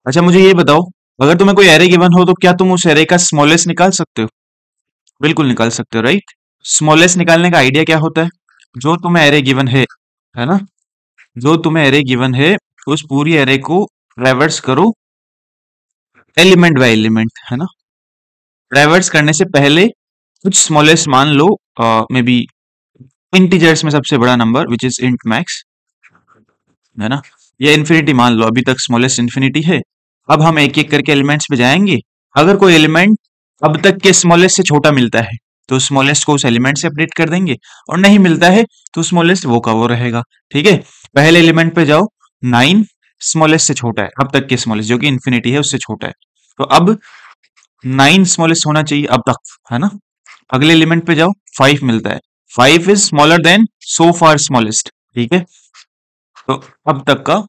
अच्छा मुझे ये बताओ, अगर तुम्हें कोई एरे गिवन हो तो क्या तुम उस एरे का स्मॉलेस्ट निकाल सकते हो? बिल्कुल निकाल सकते हो, राइट। स्मॉलेस्ट निकालने का आइडिया क्या होता है? जो तुम्हें एरे गिवन है ना, जो तुम्हें एरे गिवन है उस पूरी एरे को ट्रैवर्स करो एलिमेंट बाय एलिमेंट, है ना। ट्रैवर्स करने से पहले कुछ स्मॉलेस्ट मान लो, मे बी इंटीजर्स में सबसे बड़ा number which is int max, है ना। ये इन्फिनिटी मान लो, अभी तक स्मॉलेस्ट इन्फिनिटी है। अब हम एक एक करके एलिमेंट्स पे जाएंगे। अगर कोई एलिमेंट अब तक के स्मॉलेस्ट से छोटा मिलता है तो स्मॉलेस्ट को उस एलिमेंट से अपडेट कर देंगे, और नहीं मिलता है तो स्मॉलेस्ट वो का वो रहेगा। ठीक है, पहले एलिमेंट पे जाओ, 9 स्मॉलेस्ट से छोटा है, अब तक के स्मॉलेस्ट जो कि इन्फिनिटी है उससे छोटा है, तो अब 9 स्मॉलेस्ट होना चाहिए अब तक, है ना। अगले एलिमेंट पे जाओ, 5 मिलता है, 5 is smaller than so far smallest. ठीक है, तो अब तक का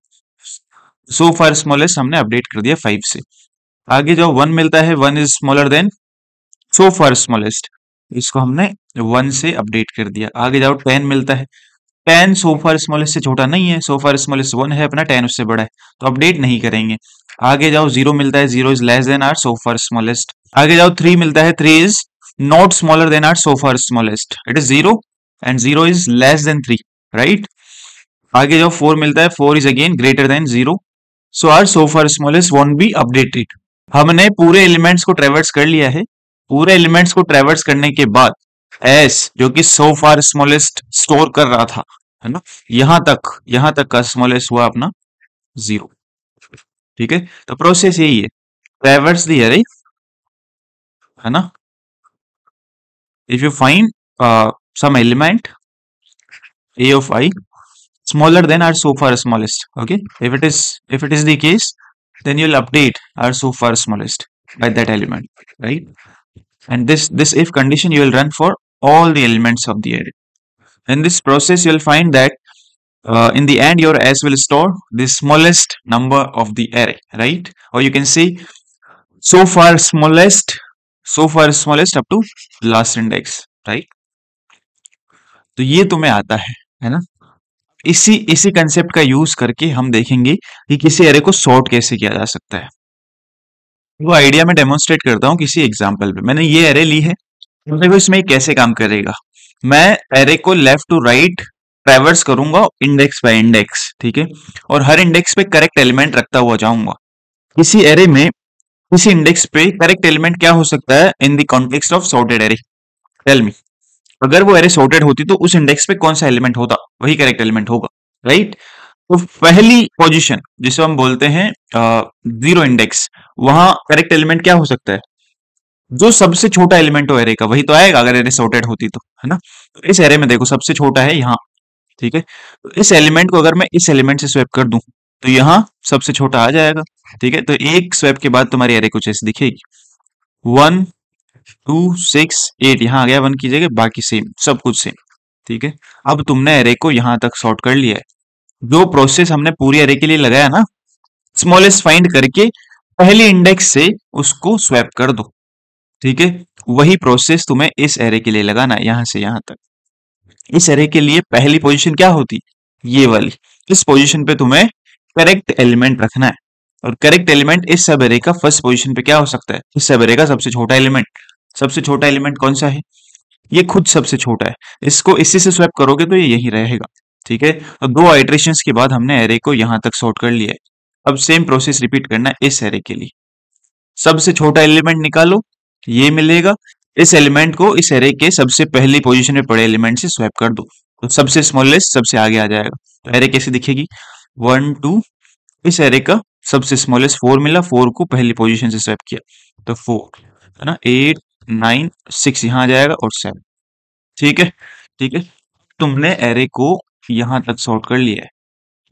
सो फार स्मॉलेस्ट हमने अपडेट कर दिया 5 से। आगे जाओ, 1 मिलता है, 1 is smaller than so far smallest, इसको हमने 1 से अपडेट कर दिया। आगे जाओ, 10 मिलता है, 10 सो फार स्मॉलेस्ट से छोटा नहीं है, सो फार स्मॉलेस्ट 1 है अपना, 10 उससे बड़ा है, तो अपडेट नहीं करेंगे। आगे जाओ, 0 मिलता है, 0 is less than R so far smallest. आगे जाओ, 3 मिलता है, 3 is not smaller than R so far smallest, it is 0 and 0 is less than 3, right. आगे जाओ, 4 मिलता है, 4 is again greater than 0, so R so far smallest won't be updated. हमने पूरे एलिमेंट्स को ट्रेवर्स कर लिया है। पूरे एलिमेंट्स को ट्रेवर्स करने के बाद एस जो कि सो फार स्मॉलेस्ट स्टोर कर रहा था, है ना, यहां तक का स्मॉलेस्ट हुआ अपना 0। ठीक है, तो प्रोसेस यही है, ट्रेवर्स द एरे, है ना। If you find some element a of I smaller than our so far smallest, okay, if it is the case, then you'll update our so far smallest by that element, right. And this if condition you will run for all the elements of the array. In this process you'll find that in the end your S will store the smallest number of the array, right, or you can see so far smallest up to last index, right. तो ये तुम्हें आता है ना। इसी इसी concept का use करके हम देखेंगे कि किसी एरे को सॉर्ट कैसे किया जा सकता है। वो आइडिया मैं डेमोन्स्ट्रेट करता हूँ किसी एग्जांपल पे। मैंने ये एरे ली है, तो देखो इसमें कैसे काम करेगा। मैं एरे को लेफ्ट टू राइट ट्रैवर्स करूंगा इंडेक्स बाय इंडेक्स, ठीक है, और हर इंडेक्स पे करेक्ट एलिमेंट रखता हुआ जाऊंगा। किसी एरे में किसी इंडेक्स पे करेक्ट एलिमेंट क्या हो सकता है in the context of sorted array? Tell me. अगर वो एरे सॉर्टेड होती तो उस इंडेक्स पे कौन सा एलिमेंट होता? वही करेक्ट एलिमेंट होगा, राइट। तो पहली पोजीशन जिसे हम बोलते हैं जीरो इंडेक्स, वहां करेक्ट एलिमेंट क्या हो सकता है? जो सबसे छोटा एलिमेंट हो एरे का वही तो आएगा अगर एरे सॉर्टेड होती तो, है ना। तो इस एरे में देखो सबसे छोटा है यहाँ, ठीक है, तो इस एलिमेंट को अगर मैं इस एलिमेंट से स्वैप कर दूं तो यहाँ सबसे छोटा आ जाएगा, ठीक है। तो एक स्वैप के बाद तुम्हारी एरे कुछ ऐसी दिखेगी, 1 2 6 8, यहाँ आ गया 1 की जगह, बाकी सेम, सब कुछ सेम, ठीक है। अब तुमने एरे को यहाँ तक सॉर्ट कर लिया है। जो प्रोसेस हमने पूरी एरे के लिए लगाया ना, स्मॉलेस्ट फाइंड करके पहली इंडेक्स से उसको स्वैप कर दो, ठीक है, वही प्रोसेस तुम्हें इस एरे के लिए लगाना है, यहां से यहां तक। इस एरे के लिए पहली पोजीशन क्या होती? ये वाली। इस पोजीशन पे तुम्हें करेक्ट एलिमेंट रखना है, और करेक्ट एलिमेंट इस सब एरे का फर्स्ट पोजीशन पे क्या हो सकता है? इस सब एरे का सबसे छोटा एलिमेंट। सबसे छोटा एलिमेंट कौन सा है? ये खुद सबसे छोटा है, इसको इसी से स्वैप करोगे तो ये यही रहेगा, ठीक है। तो दो आइट्रेशंस के बाद हमने एरे को यहां तक सॉर्ट कर लिया है। अब सेम प्रोसेस रिपीट करना है इस एरे के लिए। सबसे छोटा एलिमेंट निकालो, ये मिलेगा, इस एलिमेंट को इस एरे के सबसे पहली पोजीशन में पड़े एलिमेंट से स्वैप कर दो, तो सबसे स्मॉलेस्ट सबसे आगे आ जाएगा। तो एरे कैसे दिखेगी? 1 2, इस एरे का सबसे स्मॉलेस्ट 4 मिला, 4 को पहली पोजीशन से स्वैप किया तो 4, है ना, 8 9 6 यहाँ आ जाएगा और 7, ठीक है। ठीक है, तुमने एरे को यहां तक सॉर्ट कर लिया है,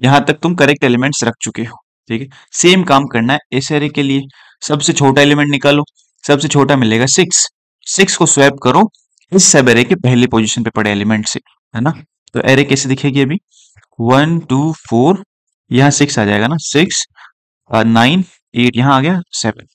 यहां तक तुम करेक्ट एलिमेंट्स रख चुके हो, ठीक है। सेम काम करना है इस एरे के लिए। सबसे छोटा एलिमेंट निकालो, सबसे छोटा मिलेगा 6, 6 को स्वैप करो इस सब एरे के पहली पोजीशन पे पड़े एलिमेंट से, है ना। तो एरे कैसे दिखेगी अभी? 1 2 4, यहाँ 6 आ जाएगा ना, 6 9 8, यहाँ आ गया 7।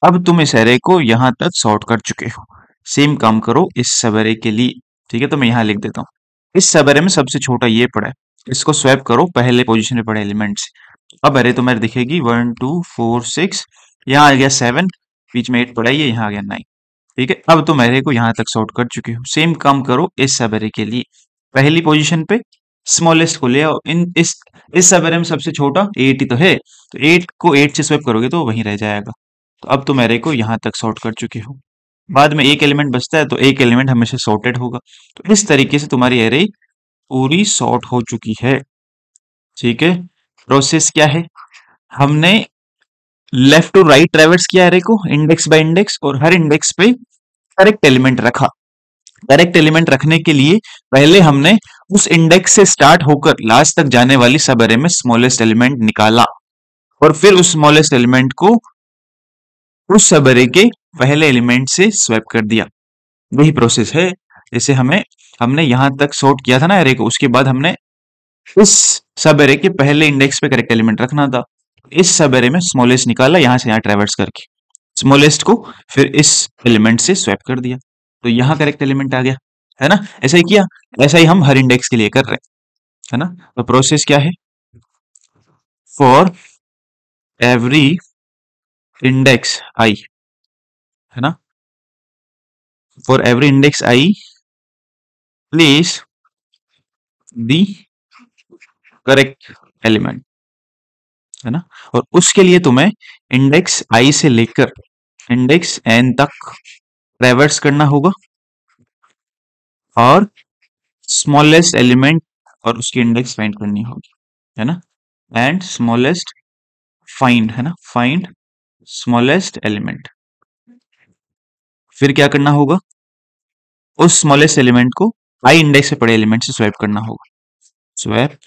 अब तुम इस एरे को यहां तक सॉर्ट कर चुके हो। सेम काम करो इस सब एरे के लिए, ठीक है। तो मैं यहाँ लिख देता हूँ, इस सब एरे में सबसे छोटा ये पड़ा है, इसको स्वैप करो पहले पोजीशन पे पड़े एलिमेंट से, अब अरे तुम्हारी दिखेगी 1 2 4 6, यहाँ आ गया 7, बीच में 8 पड़ा ही है, यहाँ आ गया 9। ठीक है, अब तुम अरे को यहाँ तक सॉर्ट कर चुके हो। सेम काम करो इस सब अरे के लिए। पहली पोजीशन पे स्मॉलेस्ट को ले आओ। इस सब अरे में सबसे छोटा 8 ही तो है, तो 8 को 8 से स्वैप करोगे तो वहीं रह जाएगा। तो अब तुम अरे को यहाँ तक सॉर्ट कर चुके हो। बाद में एक एलिमेंट बचता है, तो एक एलिमेंट हमेशा सॉर्टेड होगा। तो इस तरीके से तुम्हारी अरे पूरी सॉर्ट हो चुकी है। ठीक है, प्रोसेस क्या है, हमने लेफ्ट टू राइट ट्रेवर्स किया अरे को इंडेक्स बाय इंडेक्स, और हर इंडेक्स पे करेक्ट एलिमेंट रखा। करेक्ट एलिमेंट रखने के लिए पहले हमने उस इंडेक्स से स्टार्ट होकर लास्ट तक जाने वाली सब अरे में स्मॉलेस्ट एलिमेंट निकाला, और फिर उस स्मॉलेस्ट एलिमेंट को उस सब अरे के पहले एलिमेंट से स्वैप कर दिया। वही प्रोसेस है। जैसे हमने यहां तक सॉर्ट किया था ना अरे को, उसके बाद हमने इस सब एरे के पहले इंडेक्स पे करेक्ट एलिमेंट रखना था। इस सब एरे में स्मॉलेस्ट निकाला यहां से यहां ट्रेवर्स करके, स्मॉलेस्ट को फिर इस एलिमेंट से स्वैप कर दिया, तो यहां करेक्ट एलिमेंट आ गया, है ना। ऐसा ही किया, ऐसा ही हम हर इंडेक्स के लिए कर रहे हैं, है ना। तो प्रोसेस क्या है, फॉर एवरी इंडेक्स आई, है ना, for every index I place the correct element, है ना। और उसके लिए तुम्हें इंडेक्स आई से लेकर इंडेक्स एन तक ट्रेवर्स करना होगा, और स्मॉलेस्ट एलिमेंट और उसकी इंडेक्स फाइंड करनी होगी, है ना। एंड स्मॉलेस्ट फाइंड, है ना, फाइंड स्मॉलेस्ट एलिमेंट। फिर क्या करना होगा, उस स्मॉलेस्ट एलिमेंट को आई इंडेक्स से पड़े एलिमेंट से स्वैप करना होगा। Swap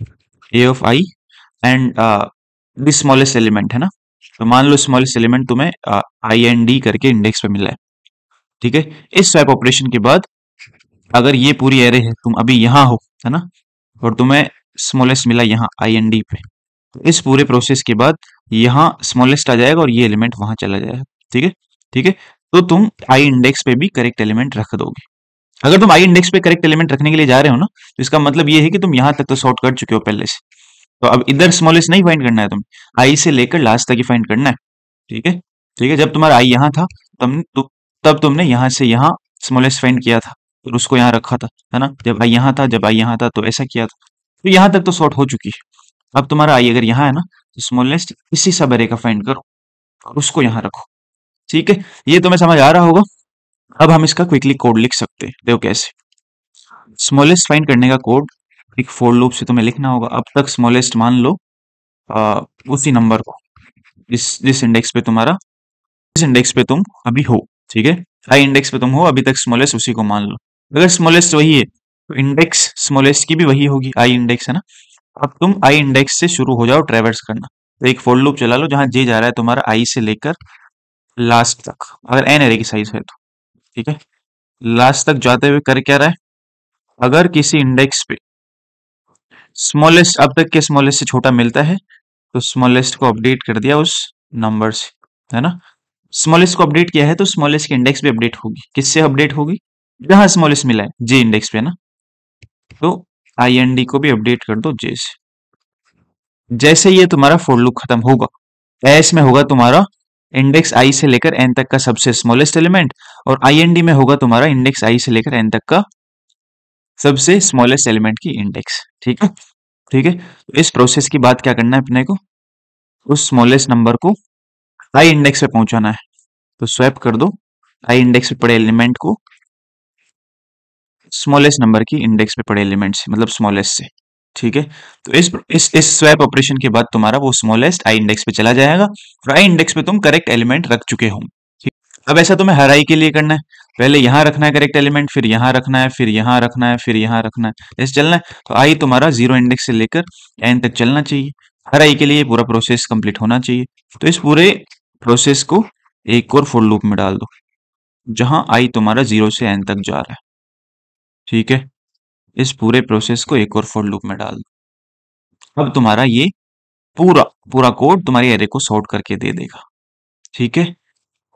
A of I and the smallest element, है ना। तो मान लो स्मॉलेस्ट एलिमेंट तुम्हें आई एंड डी करके इंडेक्स पे मिला है। ठीक है, इस स्वैप ऑपरेशन के बाद अगर ये पूरी एरे है, तुम अभी यहां हो, है ना, और तुम्हें स्मॉलेस्ट मिला यहाँ आई एन डी पे, तो इस पूरे प्रोसेस के बाद यहाँ स्मॉलेस्ट आ जाएगा और ये एलिमेंट वहां चला जाएगा। ठीक है, ठीक है, तो तुम आई इंडेक्स पे भी करेक्ट एलिमेंट रख दोगे। अगर तुम आई इंडेक्स पे करेक्ट एलिमेंट रखने के लिए जा रहे हो ना, तो इसका मतलब ये है कि तुम यहाँ तक तो सॉर्ट कर चुके हो पहले से। तो अब इधर स्मॉलेस्ट नहीं फाइंड करना है, तुम आई से लेकर लास्ट तक ही फाइंड करना है। ठीक है, ठीक है, जब तुम्हारा आई यहाँ था तब तुमने यहाँ से यहाँ स्मॉलेस्ट फाइंड किया था, फिर उसको यहाँ रखा था, है ना। जब आई यहाँ था, जब आई यहाँ था, तो ऐसा किया था। तो यहाँ तक तो सॉर्ट हो चुकी है। अब तुम्हारा आई अगर यहाँ है ना, तो स्मॉलेस्ट इसी सब एरे का फाइंड करो और उसको यहाँ रखो। ठीक है, ये तुम्हें समझ आ रहा होगा। अब हम इसका क्विकली कोड लिख सकते हैं, देखो कैसे। स्मॉलेस्ट फाइंड करने का कोड एक फॉर लूप से तुम्हें लिखना होगा। अब तक स्मॉलेस्ट मान लो उसी नंबर को, जिस इंडेक्स पे तुम्हारा, जिस इंडेक्स पे तुम अभी हो। ठीक है, आई इंडेक्स पे तुम हो अभी तक, स्मॉलेस्ट उसी को मान लो। अगर स्मॉलेस्ट वही है, तो इंडेक्स स्मॉलेस्ट की भी वही होगी, आई इंडेक्स, है ना। अब तुम आई इंडेक्स से शुरू हो जाओ ट्रेवर्स करना। तो एक फॉर लूप चला लो जहां जे जा रहा है तुम्हारा आई से लेकर लास्ट तक, अगर एन एरे की साइज है तो। ठीक है, लास्ट तक जाते हुए कर क्या रहा है, अगर किसी इंडेक्स पे स्मॉलेस्ट अब तक के स्मॉलेस्ट से छोटा मिलता है, तो स्मॉलेस्ट को अपडेट कर दिया उस नंबर से, है ना। स्मॉलेस्ट को अपडेट किया है तो स्मॉलेस्ट की इंडेक्स भी अपडेट होगी। किससे अपडेट होगी, जहां स्मॉलेस्ट मिला है जे इंडेक्स पे ना, तो आई एन डी को भी अपडेट कर दो जे से। जैसे ये तुम्हारा फॉर लूप खत्म होगा, एस में होगा तुम्हारा इंडेक्स आई से लेकर एन तक का सबसे स्मॉलेस्ट एलिमेंट, और आई एन डी में होगा तुम्हारा इंडेक्स आई से लेकर एन तक का सबसे स्मॉलेस्ट एलिमेंट की इंडेक्स। ठीक है, ठीक है, तो इस प्रोसेस की बात क्या करना है अपने को, उस स्मॉलेस्ट नंबर को आई इंडेक्स पे पहुंचाना है। तो स्वैप कर दो आई इंडेक्स पे पड़े एलिमेंट को स्मॉलेस्ट नंबर की इंडेक्स पे पड़े एलिमेंट से, मतलब स्मॉलेस्ट से। ठीक है, तो इस स्वैप ऑपरेशन के बाद तुम्हारा वो स्मॉलेस्ट आई इंडेक्स पे चला जाएगा, और आई इंडेक्स पे तुम करेक्ट एलिमेंट रख चुके हो। ठीक, अब ऐसा तुम्हें हर आई के लिए करना है। पहले यहां रखना है करेक्ट एलिमेंट, फिर यहां रखना है, फिर यहां रखना है, फिर यहां रखना है, ऐसे चलना है। तो आई तुम्हारा 0 इंडेक्स से लेकर एन तक चलना चाहिए। हर आई के लिए पूरा प्रोसेस कंप्लीट होना चाहिए। तो इस पूरे प्रोसेस को एक और फॉर लूप में डाल दो, जहां आई तुम्हारा 0 से एन तक जा रहा है। ठीक है, इस पूरे प्रोसेस को एक और फॉर लूप में डाल दो। अब तुम्हारा ये पूरा पूरा कोड तुम्हारी एरे को सॉर्ट करके दे देगा। ठीक है,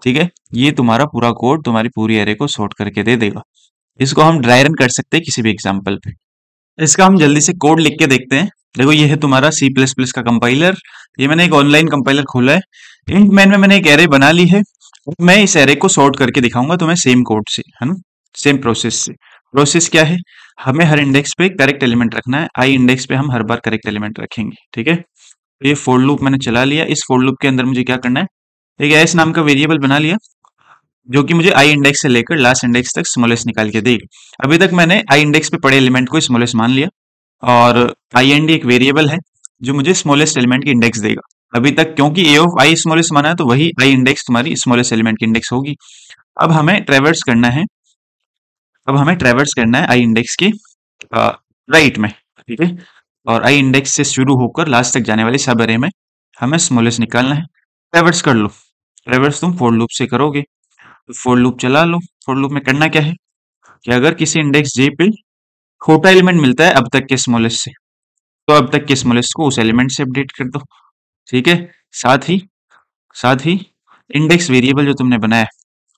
ठीक है, ये तुम्हारा पूरा कोड तुम्हारी पूरी एरे को सॉर्ट करके दे देगा। इसको हम ड्राई रन कर सकते हैं किसी भी एग्जाम्पल पे। इसका हम जल्दी से कोड लिख के देखते हैं। देखो ये है तुम्हारा सी प्लस प्लस का कंपाइलर। ये मैंने एक ऑनलाइन कंपाइलर खोला है। इंट मैन में मैंने एक एरे बना ली है। मैं इस एरे को सॉर्ट करके दिखाऊंगा तुम्हें सेम कोड से, है ना, सेम प्रोसेस से। प्रोसेस क्या है, हमें हर इंडेक्स पे करेक्ट एलिमेंट रखना है। आई इंडेक्स पे हम हर बार करेक्ट एलिमेंट रखेंगे, ठीक है। तो ये फोर लूप मैंने चला लिया। इस फोर लूप के अंदर मुझे क्या करना है, एक एस नाम का वेरिएबल बना लिया जो कि मुझे आई इंडेक्स से लेकर लास्ट इंडेक्स तक स्मॉलेस्ट निकाल के देगी। अभी तक मैंने आई इंडेक्स पे पड़े एलिमेंट को स्मॉलेस्ट मान लिया, और आई एन डी एक वेरिएबल है जो मुझे स्मॉलेस्ट एलिमेंट की इंडेक्स देगा। अभी तक क्योंकि ए ऑफ आई स्मॉलेस्ट माना है तो वही आई इंडेक्स तुम्हारी स्मॉलेस्ट एलिमेंट की इंडेक्स होगी। अब हमें ट्रेवर्स करना है, आई इंडेक्स के राइट में, ठीक है। और आई इंडेक्स से शुरू होकर लास्ट तक जाने वाले सब अरे में हमें स्मॉलेस्ट निकालना है। ट्रेवर्स कर लो। ट्रेवर्स तुम फोर लूप से करोगे, तो फोर लूप चला लो। फोर लूप में करना क्या है कि अगर किसी इंडेक्स जे पे छोटा एलिमेंट मिलता है अब तक के स्मॉलेस्ट से, तो अब तक के स्मॉलेस्ट को उस एलिमेंट से अपडेट कर दो, ठीक है। साथ ही साथ ही इंडेक्स वेरिएबल जो तुमने बनाया है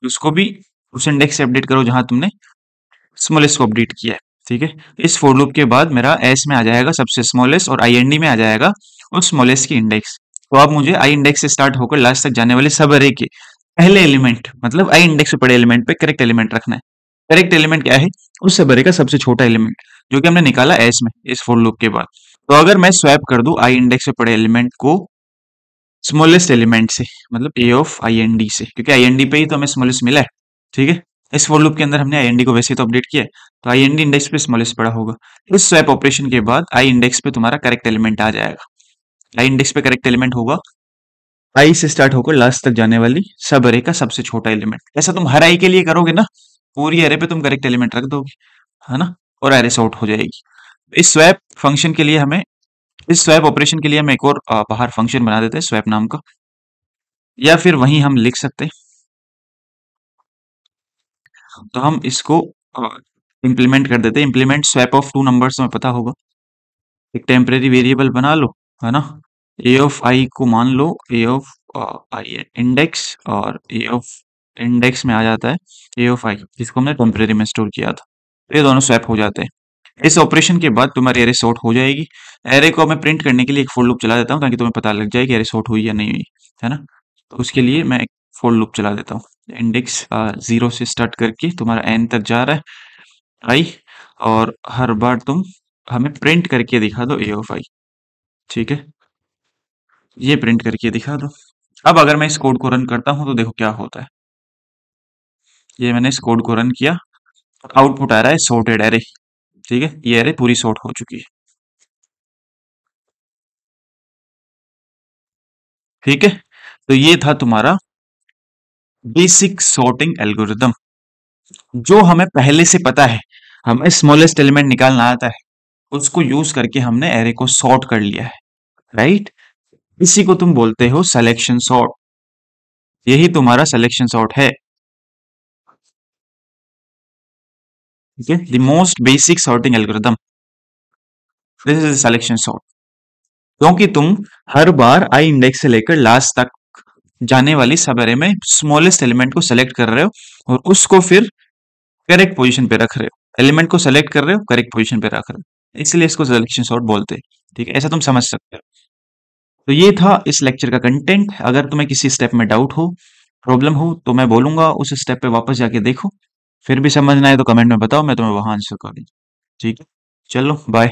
उसको भी उस इंडेक्स से अपडेट करो जहां तुमने स्मॉलेस्ट को अपडेट किया है, ठीक है। इस फोर लूप के बाद मेरा एस में आ जाएगा सबसे स्मॉलेस्ट, और आईएनडी में आ जाएगा उस स्मॉलेस्ट की इंडेक्स। तो अब मुझे आई इंडेक्स से स्टार्ट होकर लास्ट तक जाने वाले सब अरे के पहले एलिमेंट, मतलब आई इंडेक्स से पड़े एलिमेंट पे करेक्ट एलिमेंट रखना है। करेक्ट एलिमेंट क्या है, उस सब अरे का सबसे छोटा एलिमेंट जो कि हमने निकाला एस में इस फोर लूप के बाद। तो अगर मैं स्वैप कर दूं आई इंडेक्स से पड़े एलिमेंट को स्मॉलेस्ट एलिमेंट से, मतलब ए ऑफ आई एन डी से, क्योंकि आई एन डी पे ही तो हमें स्मॉलेस्ट मिला है, ठीक है। इस फॉर लूप के अंदर हमने आई एन डी को वैसे ही तो अपडेट किया है, तो आई एन डी इंडेक्स पे स्मॉलेस्ट पड़ा होगा। इस स्वैप ऑपरेशन के बाद आई इंडेक्स पे तुम्हारा करेक्ट एलिमेंट आ जाएगा। आई इंडेक्स पे करेक्ट एलिमेंट होगा आई से स्टार्ट होकर लास्ट तक जाने वाली सब अरे का सबसे छोटा एलिमेंट। ऐसा तुम हर आई के लिए करोगे ना, पूरी अरे पे तुम करेक्ट एलिमेंट रख दोगे, है ना, और अरे सॉर्ट हो जाएगी। इस स्वैप फंक्शन के लिए हमें इस स्वैप ऑपरेशन के लिए हम एक और बाहर फंक्शन बना देते हैं स्वैप नाम का, या फिर वहीं हम लिख सकते हैं। तो हम इसको इम्प्लीमेंट कर देते हैं। Implement swap of two numbers में पता होगा। एक टेम्परेरी वेरिएबल बना लो, है ना। ए ऑफ आई को मान लो ए ऑफ आई इंडेक्स, और ए ऑफ इंडेक्स में आ जाता है ए ऑफ आई जिसको हमने टेम्परेरी में स्टोर किया था। तो ये दोनों स्वैप हो जाते हैं। इस ऑपरेशन के बाद तुम्हारी एरे सॉर्ट हो जाएगी। एरे को मैं प्रिंट करने के लिए एक फोर लूप चला देता हूँ ताकि तुम्हें पता लग जाए कि एरे सॉर्ट हुई या नहीं हुई, है ना। तो उसके लिए मैं एक फोर लूप चला देता हूँ। इंडेक्स 0 से स्टार्ट करके तुम्हारा एन तक जा रहा है आई, और हर बार तुम हमें प्रिंट करके दिखा दो ए ऑफ आई, ठीक है। ये प्रिंट करके दिखा दो। अब अगर मैं इस कोड को रन करता हूं तो देखो क्या होता है। ये मैंने इस कोड को रन किया, आउटपुट आ रहा है सॉर्टेड एरे, ठीक है। ये एरे पूरी सॉर्ट हो चुकी है, ठीक है। तो ये था तुम्हारा बेसिक सॉर्टिंग एल्गोरिदम, जो हमें पहले से पता है। हमें स्मॉलेस्ट एलिमेंट निकालना आता है, उसको यूज करके हमने एरे को सॉर्ट कर लिया है, राइट। इसी को तुम बोलते हो सिलेक्शन सॉर्ट। यही तुम्हारा सिलेक्शन सॉर्ट है, ठीक है। The most basic sorting algorithm, this is selection sort. क्योंकि तुम हर बार आई इंडेक्स से लेकर लास्ट तक जाने वाली सब एरे में स्मॉलेस्ट एलिमेंट को सेलेक्ट कर रहे हो और उसको फिर करेक्ट पोजीशन पे रख रहे हो। एलिमेंट को सेलेक्ट कर रहे हो, करेक्ट पोजीशन पे रख रहे हो, इसलिए इसको सिलेक्शन सॉर्ट बोलते हैं, ठीक है। ऐसा तुम समझ सकते हो। तो ये था इस लेक्चर का कंटेंट। अगर तुम्हें किसी स्टेप में डाउट हो, प्रॉब्लम हो, तो मैं बोलूंगा उस स्टेप पे वापस जाके देखो। फिर भी समझ ना आए तो कमेंट में बताओ, मैं तुम्हें वहां आंसर कर दूँ, ठीक है। चलो बाय।